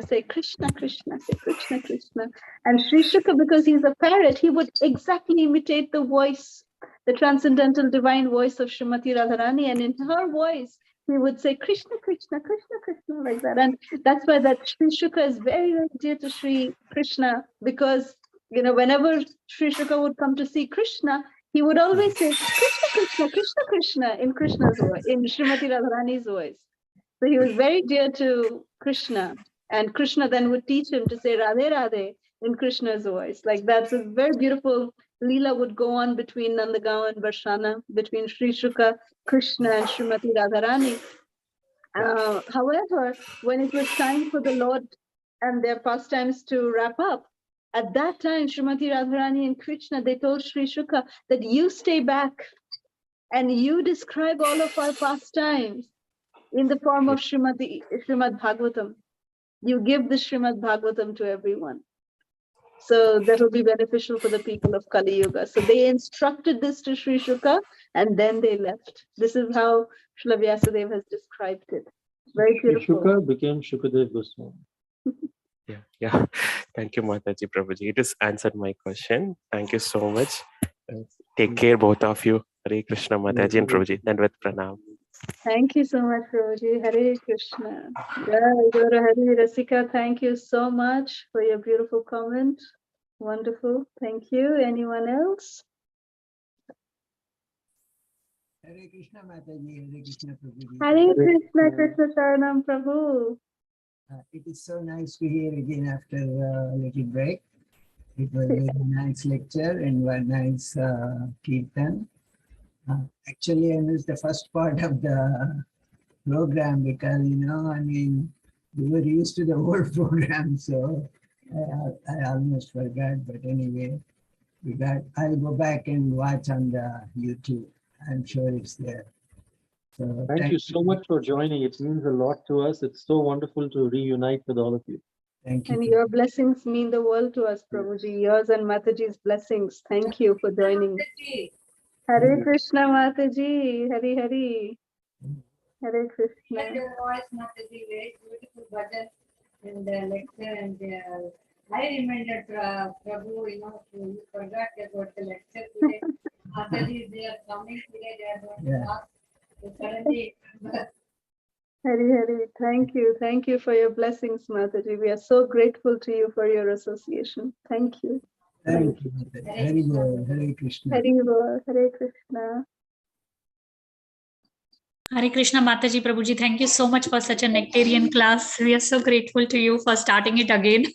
say Krishna, Krishna, say Krishna, Krishna. And Sri Shuka, because he's a parrot, he would exactly imitate the voice, the transcendental divine voice of Srimati Radharani. And in her voice, he would say Krishna, Krishna, Krishna, Krishna, like that. And that's why that Sri Shuka is very, very dear to Sri Krishna, because, whenever Sri Shuka would come to see Krishna, he would always say Krishna, Krishna, Krishna, Krishna in Krishna's voice, in Srimati Radharani's voice. So he was very dear to Krishna, and Krishna then would teach him to say Radhe Radhe in Krishna's voice. Like that's a very beautiful Leela would go on between Nandagaon and Varshana, between Sri Shuka, Krishna, and Srimati Radharani. However, when it was time for the Lord and their pastimes to wrap up, at that time, Srimati Radharani and Krishna, they told Sri Shuka that you stay back and you describe all of our pastimes in the form of Srimad Bhagavatam. You give the Srimad Bhagavatam to everyone. So that will be beneficial for the people of Kali Yuga. So they instructed this to Sri Shuka and then they left. This is how Srila Vyasadeva has described it. Very beautiful. Sri Shuka became Shukadev Goswami. Thank you, Mataji, Prabhuji. It has answered my question. Thank you so much. Take care, both of you. Hare Krishna, Mataji and Prabhuji. And with pranam. Thank you so much, Prabhuji. Hare Krishna. Gaura, Hare Rasika, thank you so much for your beautiful comment. Wonderful. Thank you. Anyone else? Hare Krishna, Mataji. Hare Krishna, Prabhuji. Hare Krishna, Krishna Charanam Prabhu. It is so nice to hear again after a little break. It was a very nice lecture and one nice kirtan. Actually, I missed the first part of the program because, we were used to the old program, so I almost forgot. But anyway, I'll go back and watch on the YouTube. I'm sure it's there. So thank you so much for joining. It means a lot to us. It's so wonderful to reunite with all of you. Thank you. And your blessings mean the world to us, Prabhuji. Yours and Mataji's blessings. Thank you for joining. Hare Krishna, Mataji. Hare Hare. Hare Krishna. Your voice, Mataji, very beautiful bhajan and lecture. And I reminded Prabhu, you forgot about the lecture today. Mataji, they are coming today. They are going to ask. Suddenly, Hare Hare. Thank you. Thank you for your blessings, Mataji. We are so grateful to you for your association. Thank you. Thank you, Mataji. Hare Krishna. Hare Krishna. Hare Krishna, Mataji, Prabhuji. Thank you so much for such a nectarian class. We are so grateful to you for starting it again.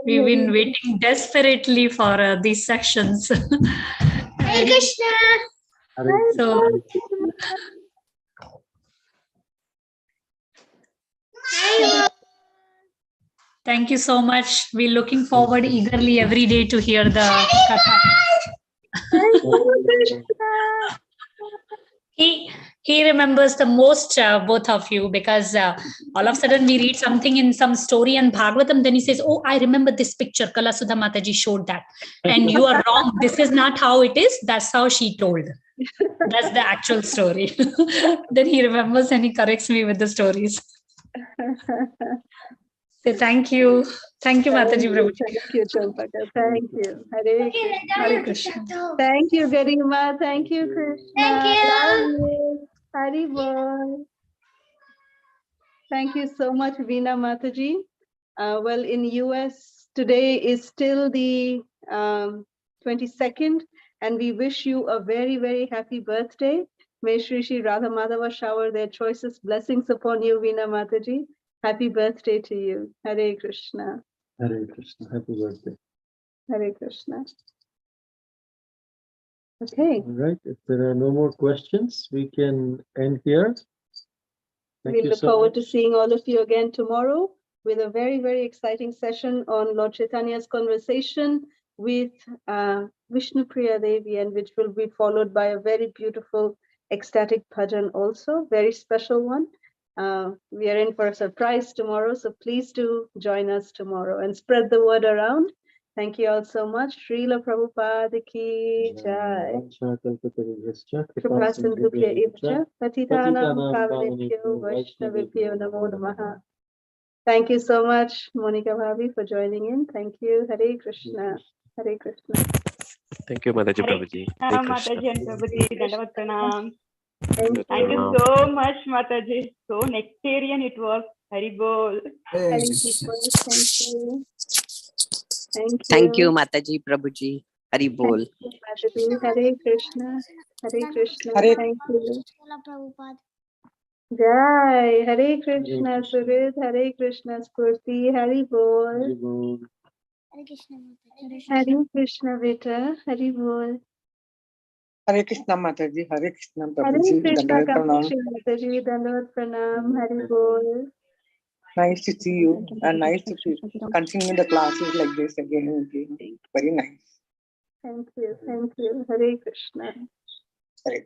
We've been waiting desperately for these sessions. Hare Krishna. So, Thank you so much. We're looking forward eagerly every day to hear the katha. He remembers the most, both of you, because all of a sudden we read something in some story and Bhagavatam, then he says, oh, I remember this picture, Kala Sudha Mataji showed that. And you are wrong. This is not how it is. That's how she told. That's the actual story. Then he remembers and he corrects me with the stories. So thank you. Thank you, Mataji Prabhuji. Thank you, Champaka. Thank you. Hare Krishna. Hare Krishna. Thank you, Garima. Thank you, Krishna. Thank you. Love you. Hari Bol. Thank you so much, Veena Mataji. Well, in US, today is still the 22nd, and we wish you a very, very happy birthday. May Shri Shri Radha Madhava shower their choicest blessings upon you, Veena Mataji. Happy birthday to you. Hare Krishna. Hare Krishna. Happy birthday. Hare Krishna. Okay. All right. If there are no more questions, we can end here. We look forward to seeing all of you again tomorrow with a very, very exciting session on Lord Chaitanya's conversation with Vishnu Priya Devi, and which will be followed by a very beautiful ecstatic bhajan also, very special one. We are in for a surprise tomorrow, so please do join us tomorrow and spread the word around. Thank you all so much. Srila Prabhupada ki jai. Kripa sindhubhya evcha patitanam pavanebhyo vaishnavibhyo namo namaha. Thank you so much, Monica Bhavi, for joining in. Thank you. Hare Krishna. Hare Krishna. Thank you, Mataji Prabhuji. Hare Krishna. Mataji and Prabhuji, Dandavat Pranam. Thank Thank you so much, Mataji. So nectarian it was. Hari Bol. Hare Krishna. Thank you. Thank you. Thank you, Mataji Prabhuji. Hari Bol. Thank you, Mataji. Hare Krishna. Hare Krishna. Hare- Thank you. Srila Prabhupada. Jai. Hare Krishna. Surit. Hare Krishna. Spurti. Hari Bol. Hare Krishna. Hare Krishna, beta. Hari Bol. Hare Krishna, Mataji. Hare Krishna, Hare Prabhuji. Krishna, Dandavat Pranam. Kamashi Mataji. Dandavat Pranam. Hari Bol. Nice to see you and nice to continue the classes like this again and again. Very nice. Thank you. Thank you. Hare Krishna. Hare